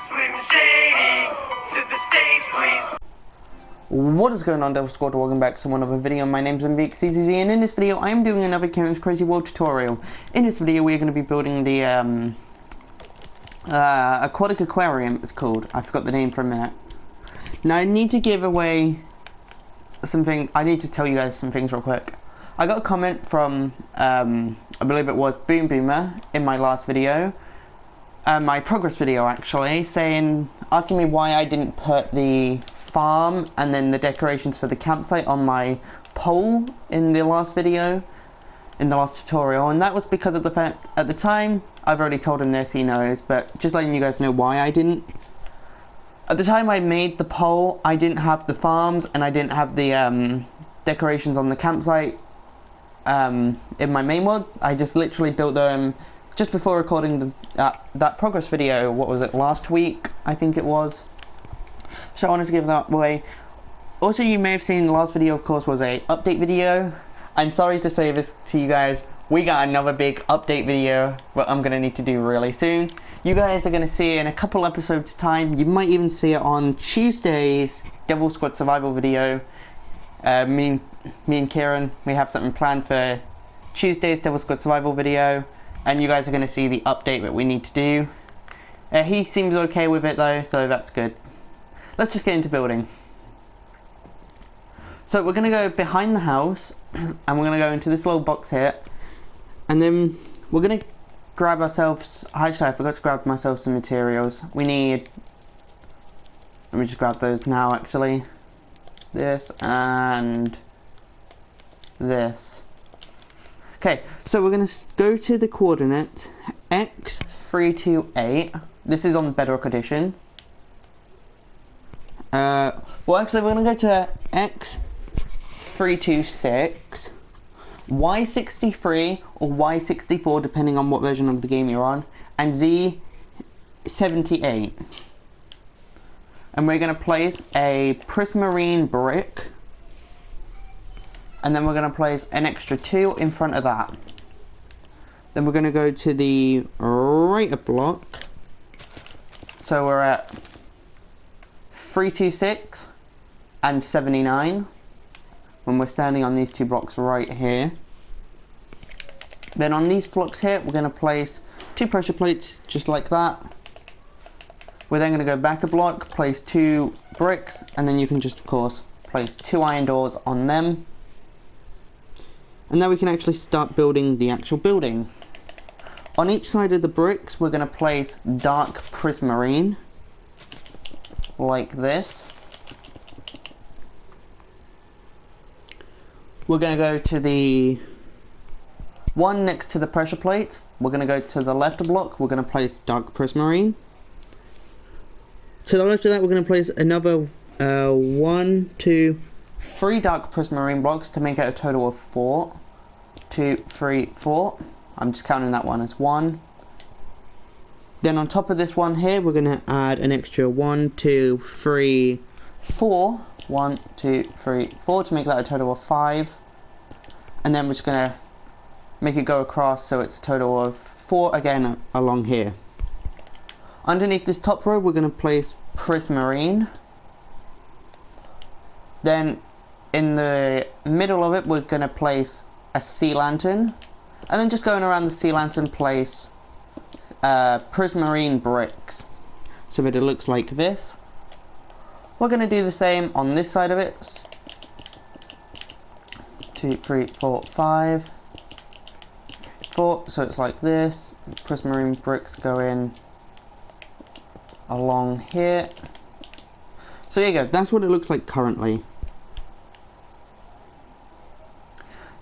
Slim Shady to the stage, please. What is going on, Devil Squad? Welcome back to another video. My name's MVXCCZ, and in this video I am doing another Ciaran's Crazy World tutorial. In this video we are going to be building the Aquatic Aquarium, it's called. I forgot the name for a minute. Now I need to give away something. I need to tell you guys some things real quick. I got a comment from, I believe it was Boom Boomer in my last video. My progress video actually, asking me why I didn't put the farm and then the decorations for the campsite on my pole in the last video, in the last tutorial, and that was because of the fact, at the time, I've already told him this, he knows, but just letting you guys know why I didn't. At the time I made the pole, I didn't have the farms and I didn't have the decorations on the campsite in my main mod. I just literally built them just before recording that progress video. What was it, last week I think it was, so I wanted to give that away. Also, you may have seen the last video, of course, was a update video. I'm sorry to say this to you guys, we got another big update video what I'm gonna need to do really soon. You guys are gonna see it in a couple episodes time. You might even see it on Tuesday's Devil Squad survival video. Me and Ciaran, we have something planned for Tuesday's Devil Squad survival video, and you guys are going to see the update that we need to do. He seems okay with it though, so that's good. Let's just get into building. So we're going to go behind the house, and we're going to go into this little box here, and then we're going to grab ourselves, actually I forgot to grab myself some materials. We need, let me just grab those now actually. This and this. Okay, so we're going to go to the coordinate x328. This is on Bedrock Edition. Well, actually, we're going to go to x326, y63 or y64, depending on what version of the game you're on, and z78. And we're going to place a prismarine brick, and then we're going to place an extra 2 in front of that. Then we're going to go to the right block, so we're at 326 and 79 when we're standing on these two blocks right here. Then on these blocks here we're going to place 2 pressure plates just like that. We're then going to go back a block, place 2 bricks, and then you can just, of course, place 2 iron doors on them. And now we can actually start building the actual building. On each side of the bricks, we're going to place dark prismarine, like this. We're going to go to the one next to the pressure plate. We're going to go to the left block, we're going to place dark prismarine. To the left of that, we're going to place another 1, 2, 3 dark prismarine blocks to make it a total of 4. 2, 3, 4. I'm just counting that one as 1. Then on top of this one here, we're going to add an extra 1, 2, 3, 4. 1, 2, 3, 4 to make that a total of 5. And then we're just going to make it go across so it's a total of 4 again along here. Underneath this top row, we're going to place prismarine. Then in the middle of it, we're going to place a sea lantern. And then just going around the sea lantern, place prismarine bricks, so that it looks like this. We're going to do the same on this side of it. 2, 3, 4, 5, 4. So it's like this. Prismarine bricks go in along here. So there you go, that's what it looks like currently.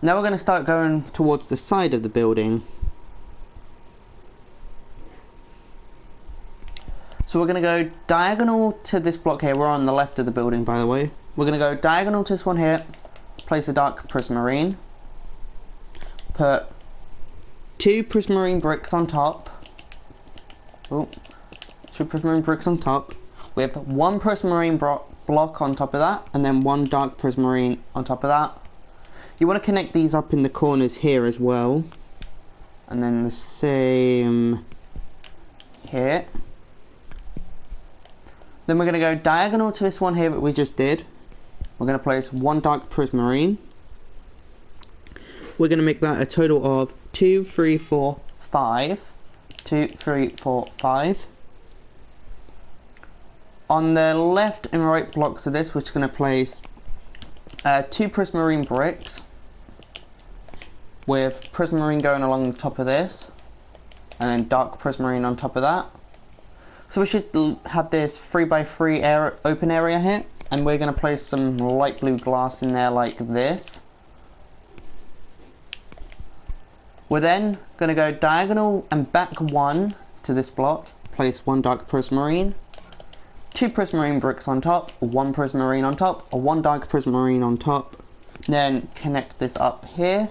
Now we're going to start going towards the side of the building. So we're going to go diagonal to this block here. We're on the left of the building, by the way. We're going to go diagonal to this one here, place a dark prismarine, put 2 prismarine bricks on top. Oh. 2 prismarine bricks on top, with 1 prismarine block on top of that, and then 1 dark prismarine on top of that. You want to connect these up in the corners here as well, and then the same here. Then we're going to go diagonal to this one here that we just did. We're going to place one dark prismarine. We're going to make that a total of 2, 3, 4, 5. 2, 3, 4, 5. On the left and right blocks of this, we're just going to place 2 prismarine bricks, with prismarine going along the top of this, and then dark prismarine on top of that. So we should have this 3x3 open area here, and we're going to place some light blue glass in there like this. We're then going to go diagonal and back 1 to this block, place 1 dark prismarine, 2 prismarine bricks on top, 1 prismarine on top, 1 dark prismarine on top, then connect this up here.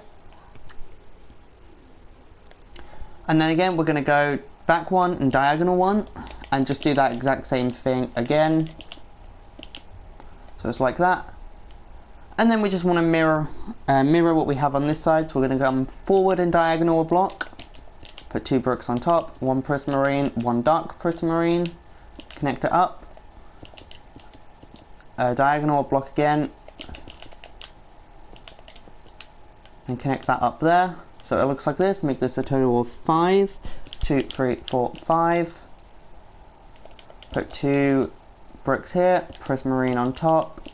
And then again, we're going to go back 1 and diagonal 1, and just do that exact same thing again. So it's like that. And then we just want to mirror what we have on this side. So we're going to come forward and diagonal a block, put 2 bricks on top, 1 prismarine, 1 dark prismarine, connect it up. Diagonal a block again, and connect that up there. So it looks like this. Make this a total of 5. 2, 3, 4, 5. Put 2 bricks here, prismarine on top,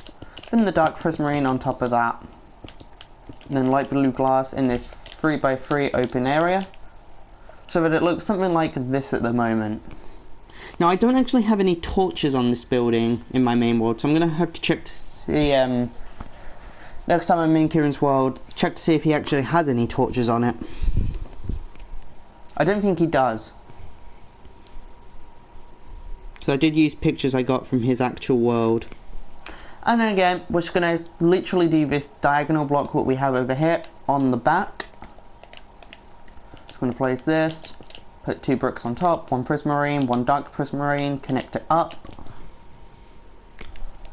then the dark prismarine on top of that. And then light blue glass in this 3x3 open area, so that it looks something like this at the moment. Now I don't actually have any torches on this building in my main world, so I'm going to have to check to see, next time I'm in Ciaran's world, check to see if he actually has any torches on it. I don't think he does. So I did use pictures I got from his actual world. And then again, we're just going to literally do this diagonal block what we have over here on the back. Just going to place this, put 2 bricks on top, 1 prismarine, 1 dark prismarine, connect it up.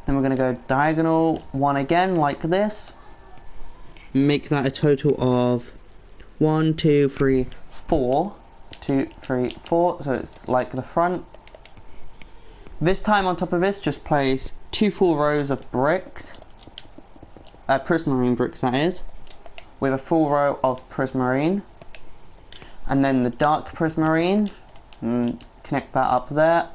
Then we're going to go diagonal 1 again like this. Make that a total of 1, 2, 3, 4. 2, 3, 4, so it's like the front. This time on top of this, just place 2 full rows of bricks, prismarine bricks that is, with a full row of prismarine, and then the dark prismarine, and connect that up there.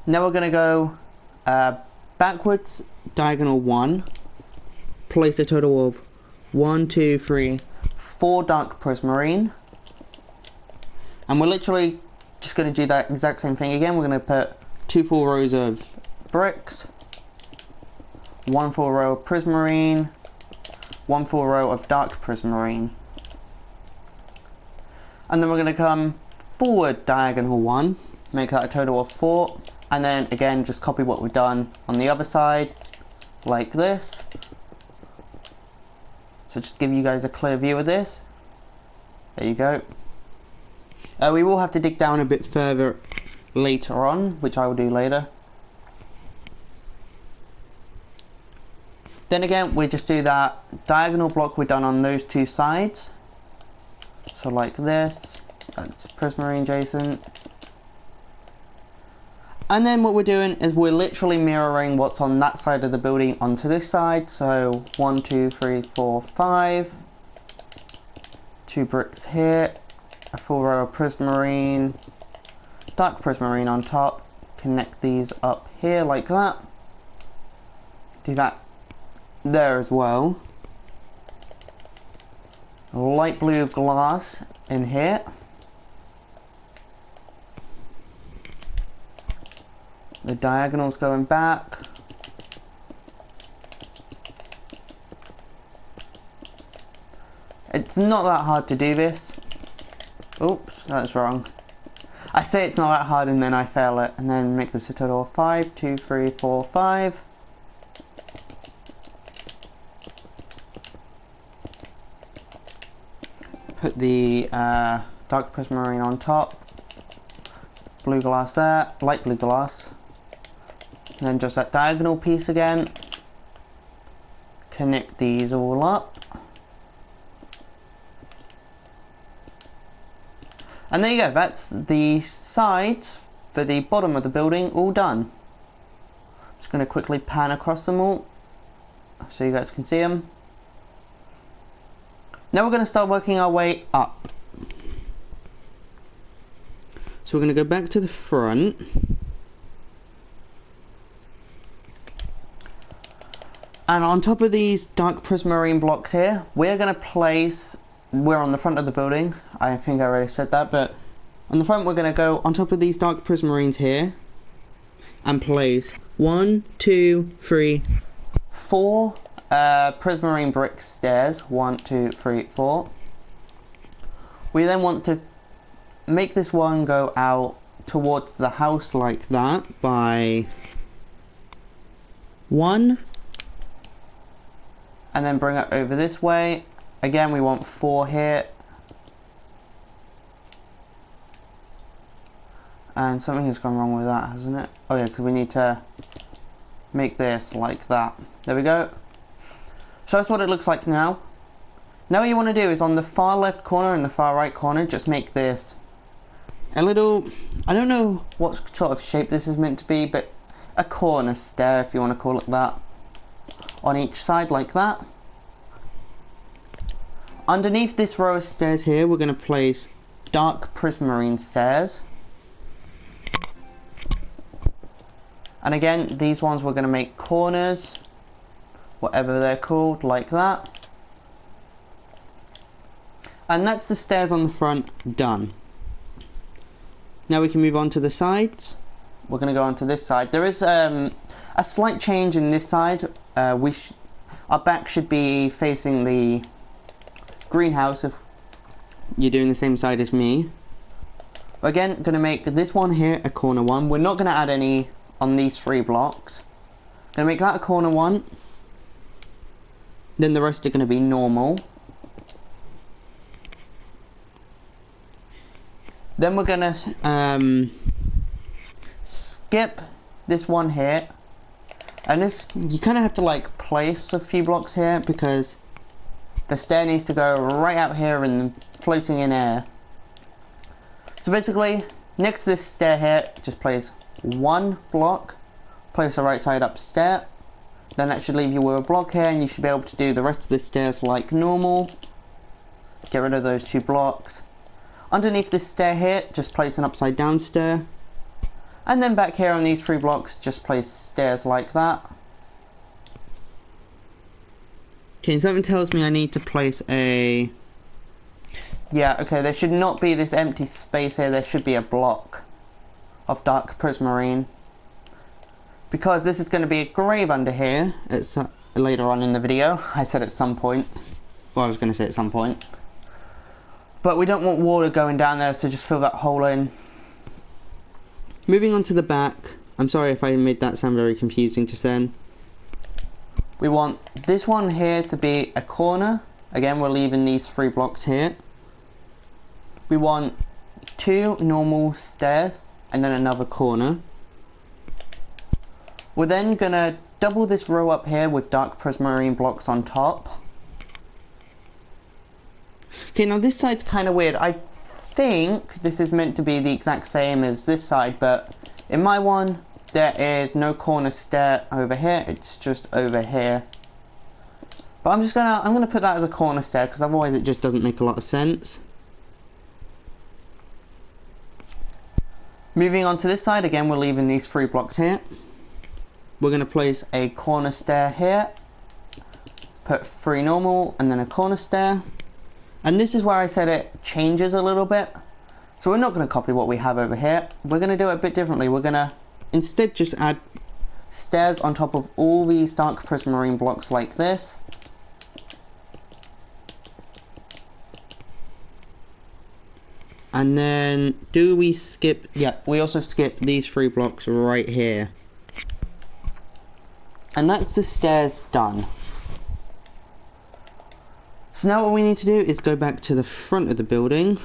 Now we're going to go backwards, diagonal 1, place a total of 1, 2, 3, 4 dark prismarine, and we're literally just going to do that exact same thing again. We're going to put 2 full rows of bricks, 1 full row of prismarine, 1 full row of dark prismarine, and then we're going to come forward diagonal 1, make that a total of 4, and then again just copy what we've done on the other side like this. So just give you guys a clear view of this. There you go. We will have to dig down a bit further later on, which I will do later. Then again, we just do that diagonal block we've done on those 2 sides. So like this, that's prismarine adjacent. And then what we're doing is we're literally mirroring what's on that side of the building onto this side. So 1, 2, 3, 4, 5. 2 bricks here. A full row of prismarine, dark prismarine on top, connect these up here like that. Do that there as well. Light blue glass in here. The diagonals going back. It's not that hard to do this. Oops, that's wrong. I say it's not that hard and then I fail it, and then make this a total of 5, 2, 3, 4, 5. Put the dark prismarine on top, blue glass there, light blue glass, and then just that diagonal piece again. Connect these all up. And there you go, that's the sides for the bottom of the building all done. Just going to quickly pan across them all so you guys can see them. Now we're going to start working our way up. So we're going to go back to the front. And on top of these dark prismarine blocks here, we're going to place, we're on the front of the building. I think I already said that, but on the front we're going to go on top of these dark prismarines here and place 1, 2, 3, 4 prismarine brick stairs. 1, 2, 3, 4. We then want to make this one go out towards the house like that by 1, and then bring it over this way. Again, we want 4 here. And something has gone wrong with that, hasn't it? Oh yeah, because we need to make this like that. There we go. So that's what it looks like now. Now what you want to do is on the far left corner and the far right corner, just make this a little, I don't know what sort of shape this is meant to be, but a corner stair, if you want to call it that, on each side like that. Underneath this row of stairs here, we're going to place dark prismarine stairs. And again, these ones we're going to make corners, whatever they're called, like that. And that's the stairs on the front done. Now we can move on to the sides. We're going to go on to this side. There is a slight change in this side. Our back should be facing the greenhouse if you're doing the same side as me. Again, going to make this one here a corner one. We're not going to add any on these 3 blocks. Going to make that a corner one. Then the rest are going to be normal. Then we're going to skip this one here. And this, you kind of have to like place a few blocks here because the stair needs to go right out here and floating in air. So basically, next to this stair here, just place 1 block, place a right side up stair. Then that should leave you with a block here, and you should be able to do the rest of the stairs like normal. Get rid of those 2 blocks. Underneath this stair here, just place an upside down stair. And then back here on these 3 blocks, just place stairs like that. Okay, something tells me I need to place a... Yeah, okay, there should not be this empty space here. There should be a block of dark prismarine. Because this is going to be a grave under here. It's later on in the video. I said at some point. Well, I was going to say at some point. But we don't want water going down there, so just fill that hole in. Moving on to the back. I'm sorry if I made that sound very confusing just then. We want this one here to be a corner. Again, we're leaving these 3 blocks here. We want 2 normal stairs and then another corner. We're then going to double this row up here with dark prismarine blocks on top. Okay, now this side's kind of weird. I think this is meant to be the exact same as this side, but in my one, there is no corner stair over here. It's just over here. But I'm gonna put that as a corner stair because otherwise it just doesn't make a lot of sense. Moving on to this side, again, we're leaving these 3 blocks here. We're going to place a corner stair here. Put 3 normal and then a corner stair. And this is where I said it changes a little bit. So we're not going to copy what we have over here. We're going to do it a bit differently. We're going to instead just add stairs on top of all these dark prismarine blocks like this. And then, do we skip? Yeah, we also skip these 3 blocks right here. And that's the stairs done. So now what we need to do is go back to the front of the building.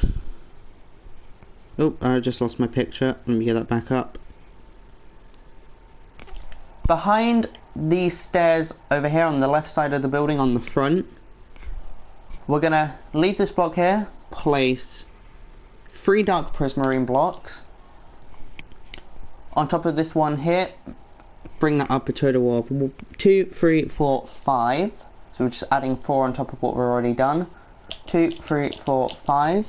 Oh, I just lost my picture. Let me get that back up. Behind these stairs over here on the left side of the building on the front, we're going to leave this block here, place 3 dark prismarine blocks, On top of this one here, bring that up a total of 2, 3, 4, 5. So we're just adding 4 on top of what we've already done. 2, 3, 4, 5.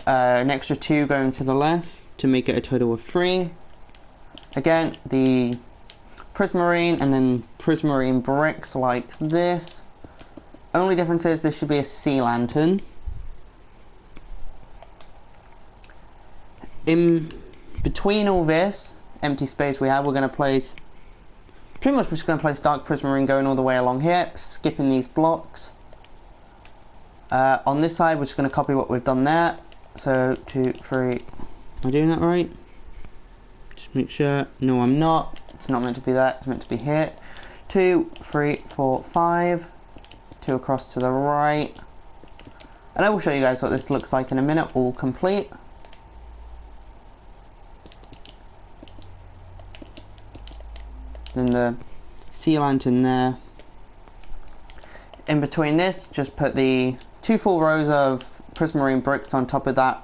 An extra 2 going to the left to make it a total of 3. Again, the prismarine and then prismarine bricks like this. Only difference is this should be a sea lantern. In between all this empty space we have, we're going to place, pretty much we're just going to place dark prismarine going all the way along here, skipping these blocks. On this side we're just going to copy what we've done there. So 2, 3, am I doing that right? Just make sure. No, I'm not. It's not meant to be that, it's meant to be here. 2, 3, 4, 5. 2 across to the right. And I will show you guys what this looks like in a minute, all complete. Then the sea lantern there. In between this, just put the 2 full rows of prismarine bricks on top of that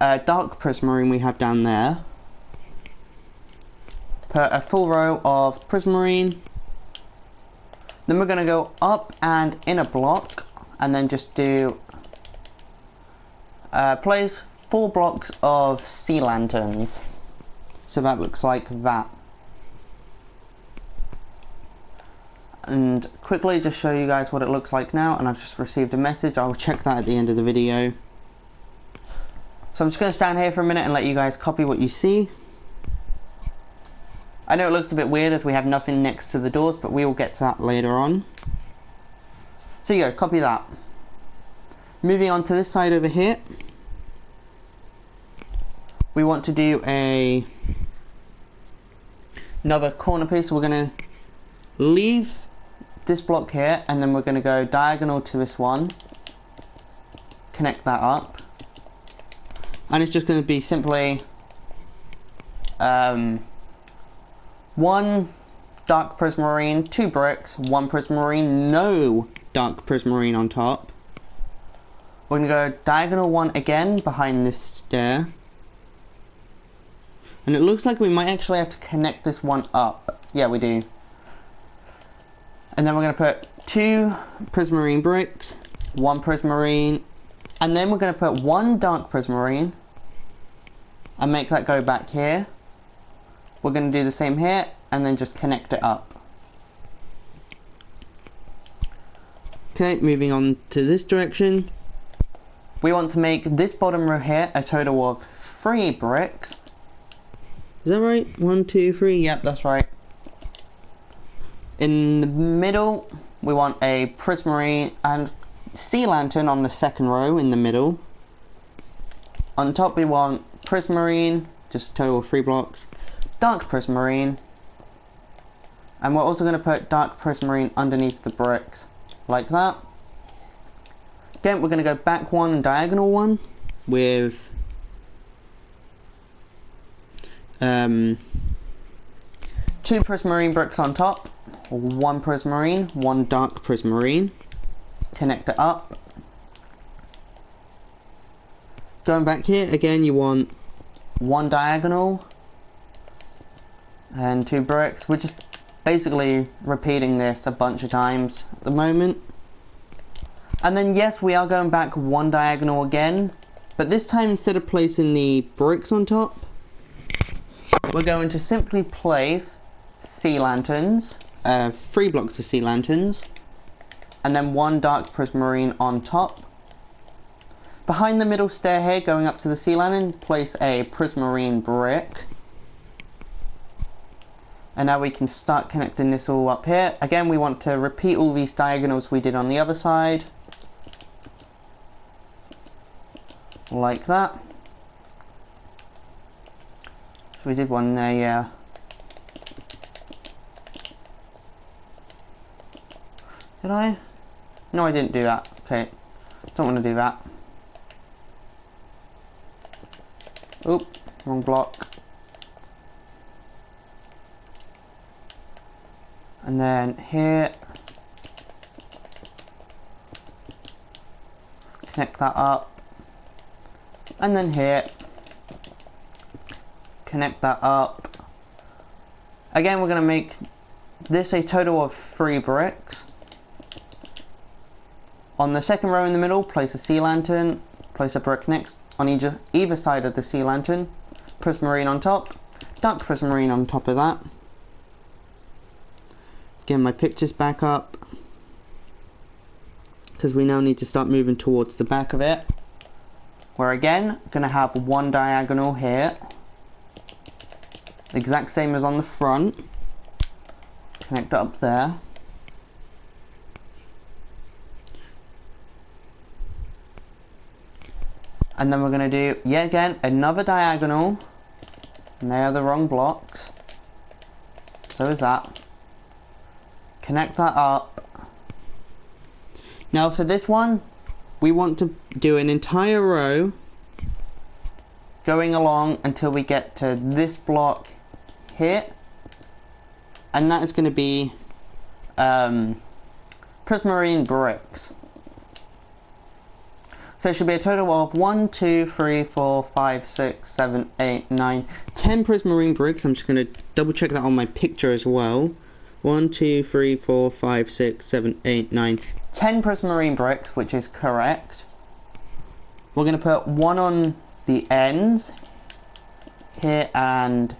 dark prismarine we have down there. Put a full row of prismarine. Then we're going to go up and in a block, and then just do place 4 blocks of sea lanterns. So that looks like that. And quickly just show you guys what it looks like now, and I've just received a message. I'll check that at the end of the video. So I'm just going to stand here for a minute and let you guys copy what you see. I know it looks a bit weird as we have nothing next to the doors, but we will get to that later on. So you go, copy that. Moving on to this side over here. We want to do another corner piece. So we're going to leave this block here, and then we're going to go diagonal to this one. Connect that up. And it's just going to be simply 1 dark prismarine, 2 bricks, 1 prismarine, no dark prismarine on top. We're going to go diagonal 1 again behind this stair. And it looks like we might actually have to connect this one up. Yeah, we do. And then we're going to put 2 prismarine bricks, 1 prismarine, and then we're going to put 1 dark prismarine and make that go back here. We're going to do the same here and then just connect it up. Okay, moving on to this direction. We want to make this bottom row here a total of 3 bricks. Is that right? 1, 2, 3. Yep, that's right. In the middle, we want a prismarine and sea lantern on the second row in the middle. On top, we want prismarine, just a total of 3 blocks, dark prismarine, and we're also going to put dark prismarine underneath the bricks, like that. Again, we're going to go back 1 and diagonal 1 with 2 prismarine bricks on top. 1 prismarine, 1 dark prismarine, connect it up. Going back here, again you want 1 diagonal and 2 bricks. We're just basically repeating this a bunch of times at the moment. And then yes, we are going back 1 diagonal again, but this time instead of placing the bricks on top, we're going to simply place sea lanterns. 3 blocks of sea lanterns, and then 1 dark prismarine on top. Behind the middle stair here, going up to the sea lantern, place a prismarine brick. And now we can start connecting this all up here. Again, we want to repeat all these diagonals we did on the other side. Like that. So we did one there, yeah. Did I? No, I didn't do that. Okay. Don't want to do that. Oop, wrong block. And then here. Connect that up. And then here. connect that up. Again, we're going to make this a total of 3 bricks. On the second row in the middle, place a sea lantern, place a brick next on either side of the sea lantern, prismarine on top, dark prismarine on top of that. Get my pictures back up, because we now need to start moving towards the back of it. We're again going to have one diagonal here, exact same as on the front. Connect it up there. And then we're going to do, yet again, another diagonal. And they are the wrong blocks. So is that. Connect that up. Now for this one, we want to do an entire row going along until we get to this block here. And that is going to be prismarine bricks. So it should be a total of 1, 2, 3, 4, 5, 6, 7, 8, 9, 10 prismarine bricks. I'm just going to double check that on my picture as well. 1, 2, 3, 4, 5, 6, 7, 8, 9, 10 prismarine bricks, which is correct. We're going to put one on the ends, here and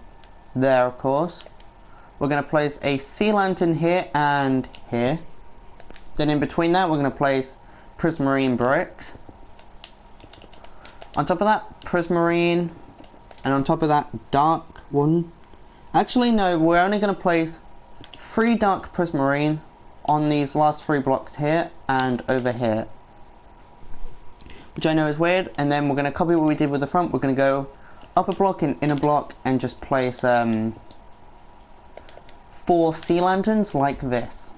there, of course. We're going to place a sea lantern here and here. Then in between that, we're going to place prismarine bricks. On top of that, prismarine, and on top of that, dark one. Actually, no, we're only going to place 3 dark prismarine on these last 3 blocks here and over here. Which I know is weird, and then we're going to copy what we did with the front. We're going to go up a block and in a block and just place 4 sea lanterns like this.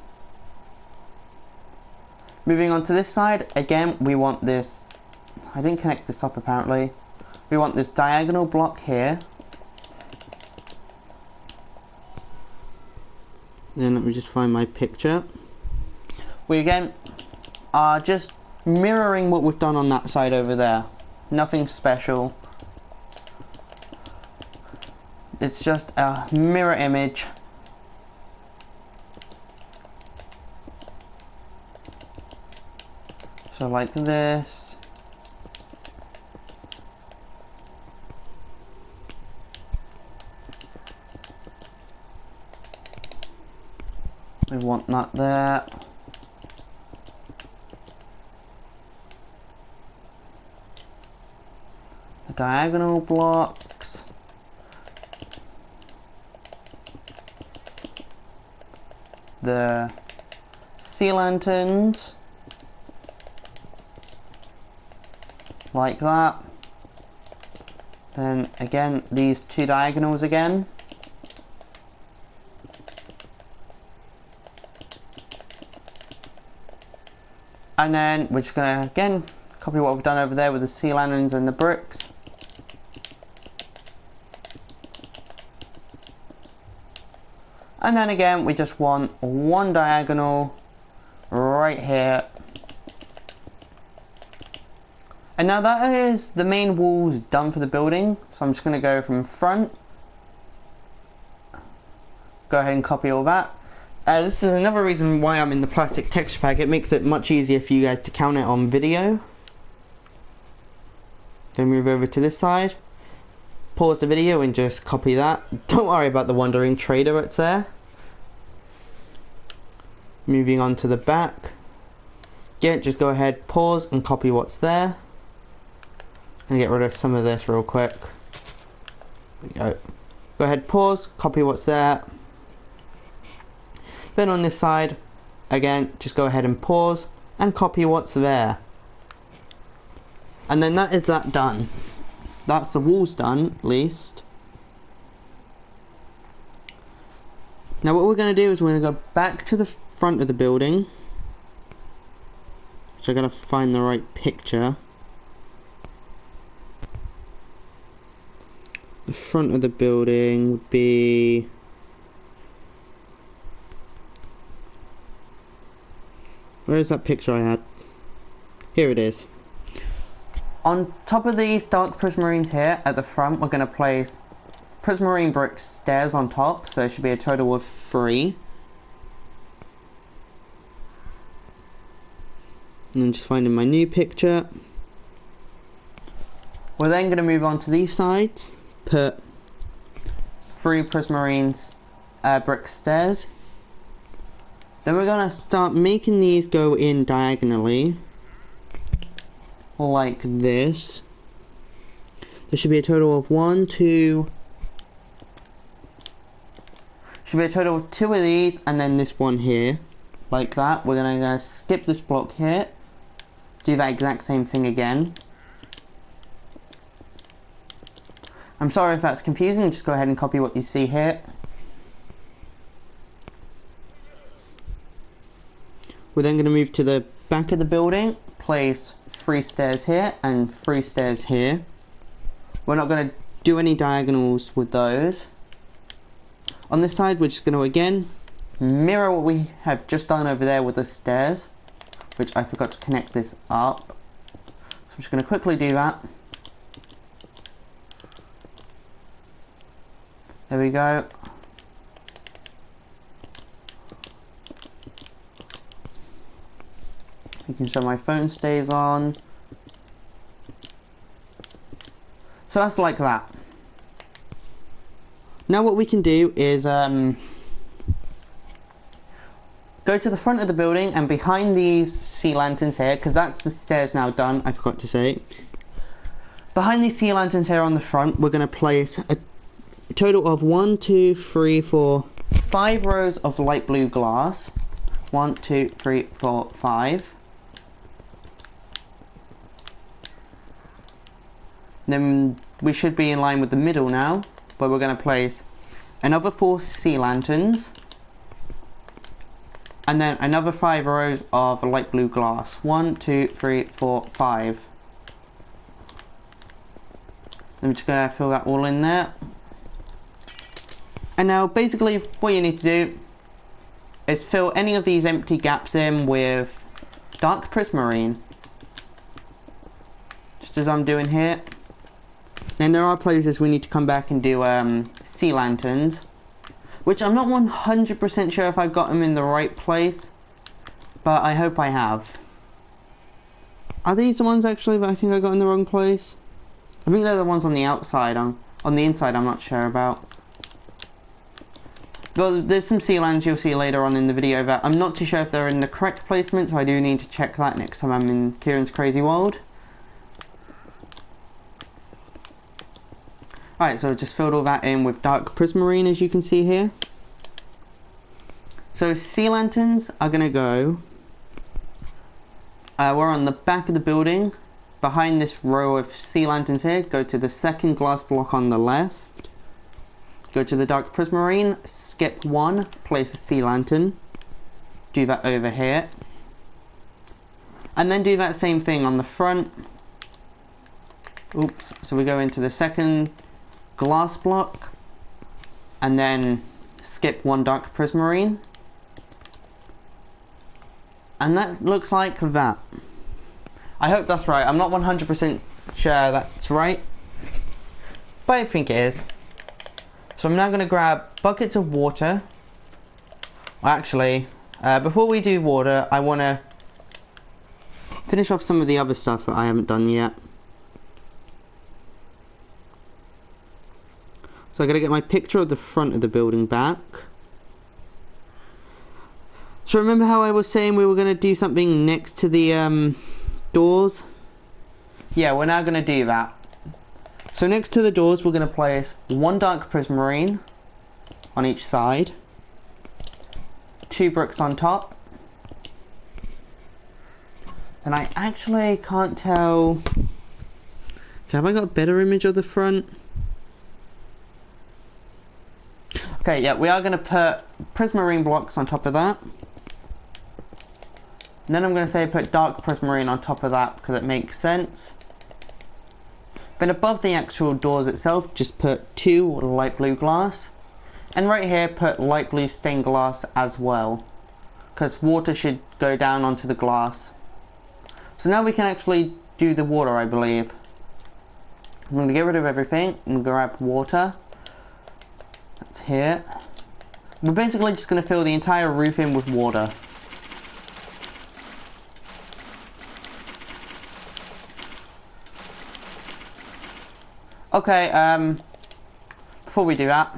Moving on to this side, again, we want this. I didn't connect this up apparently. We want this diagonal block here. Then let me just find my picture. We again are just mirroring what we've done on that side over there. Nothing special. It's just a mirror image. So like this. We want that there. The diagonal blocks. The sea lanterns. Like that. Then again, these 2 diagonals again. And then we're just going to, again, copy what we've done over there with the sea lanterns and the bricks. And then again, we just want 1 diagonal right here. And now that is the main walls done for the building. So I'm just going to go from front. Go ahead and copy all that. This is another reason why I'm in the plastic texture pack. It makes it much easier for you guys to count it on video. Gonna move over to this side. Pause the video and just copy that. Don't worry about the wandering trader, it's there. Moving on to the back. Yeah, just go ahead, pause and copy what's there. And get rid of some of this real quick. There we go. Go ahead, pause, copy what's there. Then on this side, again, just go ahead and pause and copy what's there. And then that is that done. That's the walls done, at least. Now what we're going to do is we're going to go back to the front of the building. So I got to find the right picture. The front of the building would be... Where's that picture I had? Here it is. On top of these dark prismarines here at the front, we're going to place prismarine brick stairs on top, so there should be a total of 3. And then just finding my new picture. We're then going to move on to these sides, put 3 prismarine brick stairs. Then we're going to start making these go in diagonally, like this. There should be a total of 1, 2... Should be a total of 2 of these, and then this one here, like that. We're going to skip this block here, do that exact same thing again. I'm sorry if that's confusing, just go ahead and copy what you see here. We're then going to move to the back of the building, place 3 stairs here and 3 stairs here. We're not going to do any diagonals with those. On this side, we're just going to again mirror what we have just done over there with the stairs, which I forgot to connect this up. So I'm just going to quickly do that. There we go. Making sure my phone stays on. So that's like that. Now what we can do is go to the front of the building, and behind these sea lanterns here, because that's the stairs now done, I forgot to say. Behind these sea lanterns here on the front, we're going to place a total of 1, 2, 3, 4, 5 rows of light blue glass. 1, 2, 3, 4, 5. Then we should be in line with the middle now, where we're going to place another 4 sea lanterns, and then another 5 rows of light blue glass. 1, 2, 3, 4, 5. I'm just going to fill that all in there. And now basically what you need to do is fill any of these empty gaps in with dark prismarine, just as I'm doing here. Then there are places we need to come back and do sea lanterns, which I'm not 100% sure if I've got them in the right place, but I hope I have. Are these the ones actually that I think I got in the wrong place? I think they're the ones on the outside. On the inside I'm not sure about. Well, there's some sea lanterns you'll see later on in the video that I'm not too sure if they're in the correct placement, so I do need to check that next time I'm in Ciaran's crazy world. Alright, so I've just filled all that in with dark prismarine, as you can see here. So sea lanterns are going to go, we're on the back of the building, behind this row of sea lanterns here. Go to the second glass block on the left, go to the dark prismarine, skip 1, place a sea lantern, do that over here, and then do that same thing on the front. Oops, so we go into the second glass block, and then skip 1 dark prismarine, and that looks like that. I hope that's right. I'm not 100% sure that's right, but I think it is. So I'm now going to grab buckets of water. Actually, before we do water, I want to finish off some of the other stuff that I haven't done yet. So I gotta get my picture of the front of the building back. So remember how I was saying we were gonna do something next to the doors? Yeah, we're now gonna do that. So next to the doors we're gonna place 1 dark prismarine on each side, 2 bricks on top, and I actually can't tell. Okay, have I got a better image of the front? Okay, yeah, we are going to put prismarine blocks on top of that. And then I'm going to say put dark prismarine on top of that because it makes sense. Then above the actual doors itself, just put 2 light blue glass. And right here, put light blue stained glass as well, because water should go down onto the glass. So now we can actually do the water, I believe. I'm going to get rid of everything and grab water. here. We're basically just going to fill the entire roof in with water. Okay, before we do that...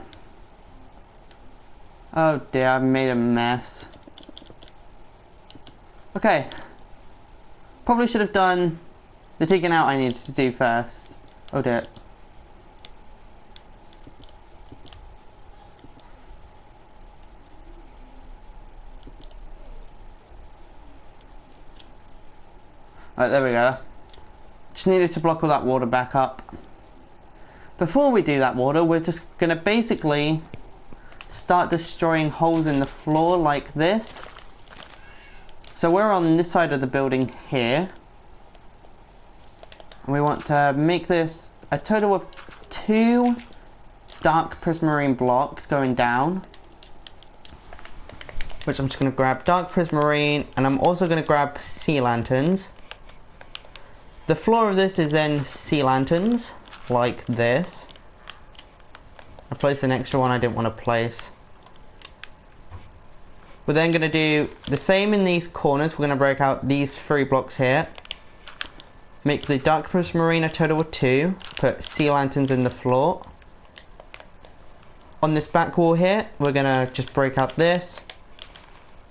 Oh dear, I've made a mess. Okay. Probably should have done the digging out I needed to do first. Oh dear. Alright, there we go. Just needed to block all that water back up. Before we do that water, we're just going to basically start destroying holes in the floor like this. So we're on this side of the building here. And we want to make this a total of 2 dark prismarine blocks going down. Which I'm just going to grab dark prismarine, and I'm also going to grab sea lanterns. The floor of this is then sea lanterns, like this. I placed an extra one I didn't want to place. We're then going to do the same in these corners. We're going to break out these 3 blocks here. Make the dark prismarine a total of 2. Put sea lanterns in the floor. On this back wall here, we're going to just break out this.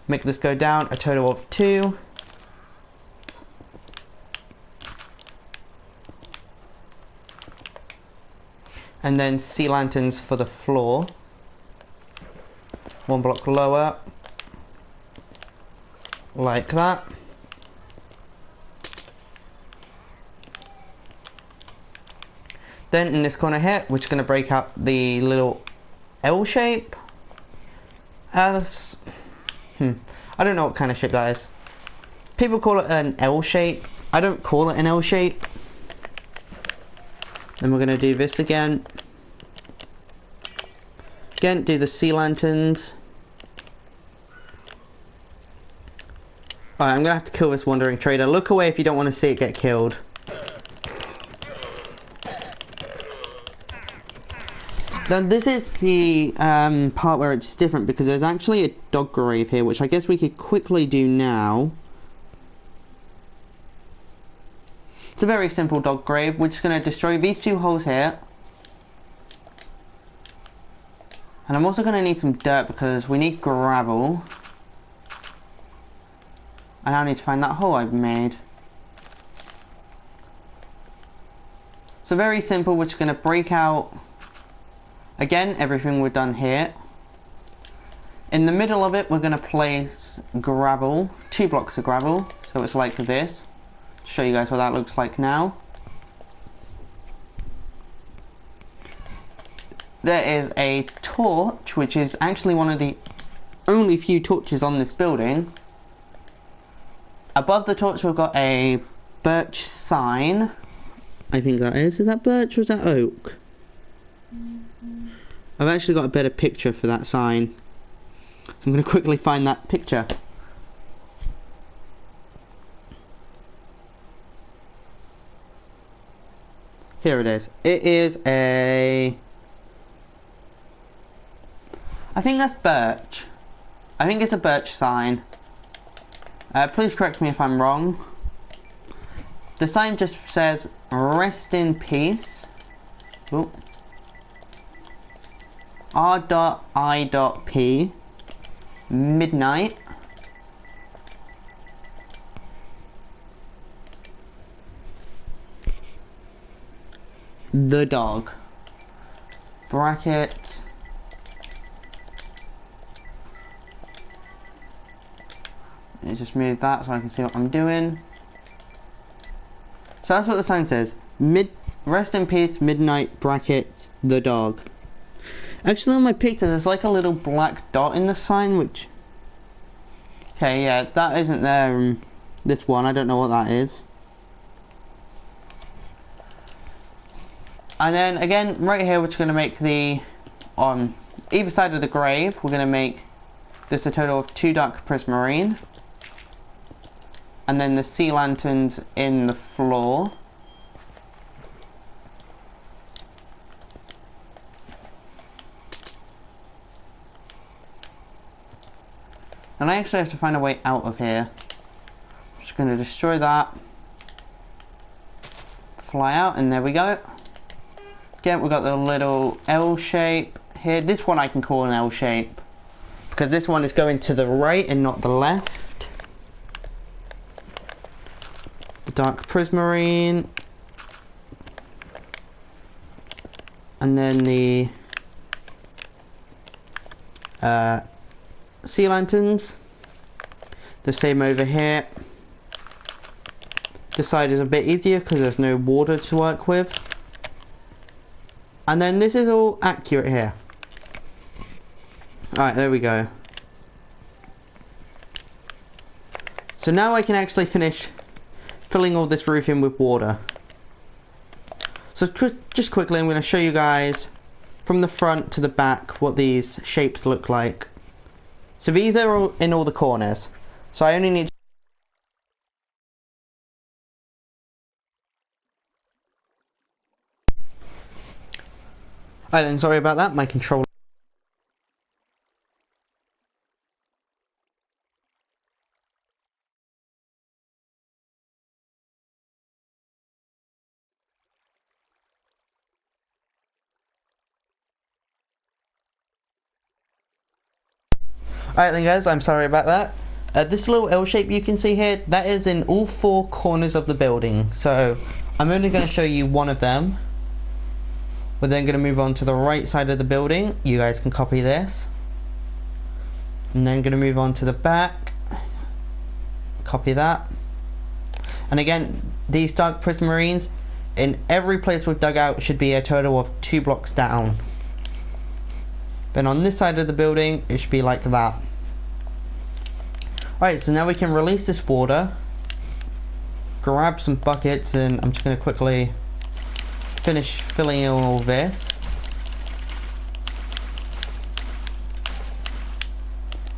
Make this go down a total of 2. And then sea lanterns for the floor. 1 block lower. Like that. Then in this corner here, we're just going to break out the little L shape. I don't know what kind of shape that is. People call it an L shape. I don't call it an L shape. Then we're going to do this again. Again, do the sea lanterns. Alright, I'm going to have to kill this wandering trader. Look away if you don't want to see it get killed. Now this is the part where it's different, because there's actually a dog grave here, which I guess we could quickly do now. It's a very simple dog grave. We're just going to destroy these 2 holes here. And I'm also going to need some dirt because we need gravel. I now need to find that hole I've made. So very simple, we're just going to break out, again, everything we've done here. In the middle of it, we're going to place gravel, 2 blocks of gravel, so it's like this. Show you guys what that looks like now. There is a torch, which is actually one of the only few torches on this building. Above the torch we've got a birch sign. I think that is that birch or is that oak? I've actually got a better picture for that sign. So I'm going to quickly find that picture. Here it is. It is a... I think that's birch. I think it's a birch sign. Please correct me if I'm wrong. The sign just says, "Rest in peace." Ooh. R.I.P. Midnight. The dog. Bracket. Let me just move that so I can see what I'm doing. So that's what the sign says. Rest in peace, midnight, brackets, the dog. Actually, on my picture, there's like a little black dot in the sign, which... Okay, yeah, that isn't there in this one. I don't know what that is. And then, again, right here, we're just going to make the... On either side of the grave, we're going to make this a total of 2 dark prismarine. And then the sea lanterns in the floor. And I actually have to find a way out of here. I'm just going to destroy that. Fly out, and there we go. Again, we've got the little L shape here. This one I can call an L shape, because this one is going to the right and not the left. The dark prismarine. And then the sea lanterns. The same over here. This side is a bit easier because there's no water to work with. And then this is all accurate here. Alright, there we go. So now I can actually finish filling all this roof in with water. So just quickly, I'm going to show you guys from the front to the back what these shapes look like. So these are all in all the corners. So I only need to... Alright then, sorry about that, my controller... Alright then guys, I'm sorry about that. This little L shape you can see here, that is in all four corners of the building. So I'm only going to show you one of them. We're then going to move on to the right side of the building. You guys can copy this. And then going to move on to the back. Copy that. And again, these dark prismarines, in every place we've dug out should be a total of 2 blocks down. Then on this side of the building, it should be like that. Alright, so now we can release this water. Grab some buckets, and I'm just going to quickly finish filling in all this.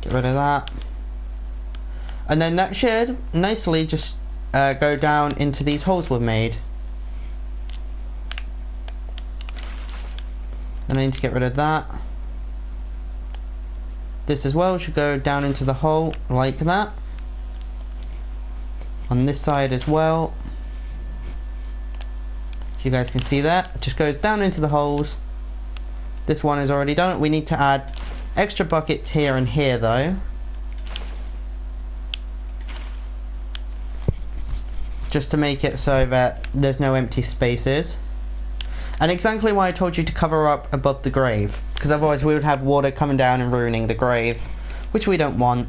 Get rid of that. And then that should nicely just go down into these holes we've made. And I need to get rid of that. This as well should go down into the hole like that. On this side as well. If you guys can see that, it just goes down into the holes. This one is already done. We need to add extra buckets here and here though. Just to make it so that there's no empty spaces. And exactly why I told you to cover up above the grave, because otherwise we would have water coming down and ruining the grave, which we don't want.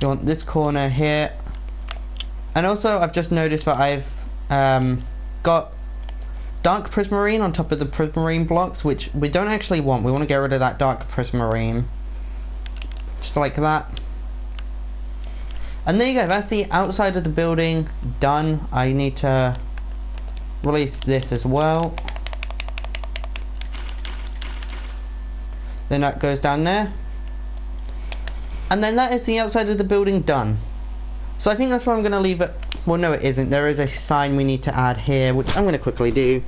You want this corner here. And also I've just noticed that I've got dark prismarine on top of the prismarine blocks, which we don't actually want. We want to get rid of that dark prismarine. Just like that. And there you go, that's the outside of the building done. I need to release this as well. Then that goes down there. And then that is the outside of the building done. So I think that's where I'm going to leave it. Well, no, it isn't. There is a sign we need to add here, which I'm going to quickly do.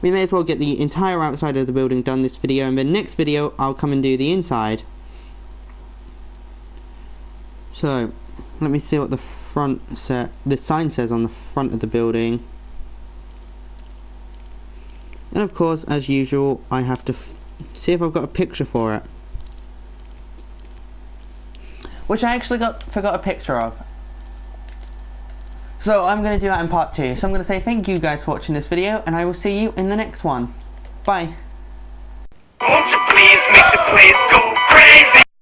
We may as well get the entire outside of the building done this video, and then next video I'll come and do the inside. So let me see what the sign says on the front of the building. And of course, as usual, I have to see if I've got a picture for it, which I actually forgot a picture of. So I'm going to do that in part 2. So I'm going to say thank you guys for watching this video, and I will see you in the next one. Bye. Won't you please make the place go crazy?